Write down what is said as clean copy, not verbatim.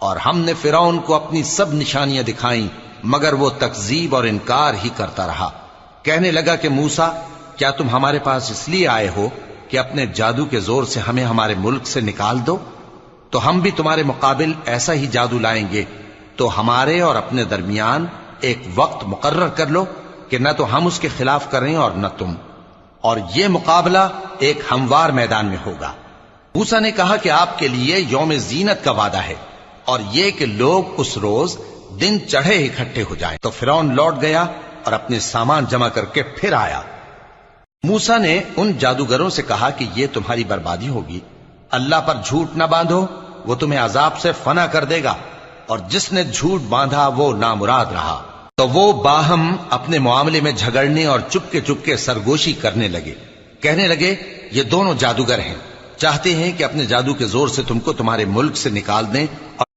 اور ہم نے فرعون کو اپنی سب نشانیاں دکھائیں مگر وہ تکذیب اور انکار ہی کرتا رہا۔ کہنے لگا کہ موسیٰ، کیا تم ہمارے پاس اس لیے آئے ہو کہ اپنے جادو کے زور سے ہمیں ہمارے ملک سے نکال دو؟ تو ہم بھی تمہارے مقابل ایسا ہی جادو لائیں گے، تو ہمارے اور اپنے درمیان ایک وقت مقرر کر لو کہ نہ تو ہم اس کے خلاف کریں اور نہ تم، اور یہ مقابلہ ایک ہموار میدان میں ہوگا۔ موسیٰ نے کہا کہ آپ کے لیے یوم زینت کا وعدہ ہے، اور یہ کہ لوگ اس روز دن چڑھے اکٹھے ہو جائیں۔ تو فرعون لوٹ گیا اور اپنے سامان جمع کر کے پھر آیا۔ موسیٰ نے ان جادوگروں سے کہا کہ یہ تمہاری بربادی ہوگی، اللہ پر جھوٹ نہ باندھو، وہ تمہیں عذاب سے فنا کر دے گا، اور جس نے جھوٹ باندھا وہ نامراد رہا۔ تو وہ باہم اپنے معاملے میں جھگڑنے اور چپکے سرگوشی کرنے لگے۔ کہنے لگے یہ دونوں جادوگر ہیں، چاہتے ہیں کہ اپنے جادو کے زور سے تم کو تمہارے ملک سے نکال دیں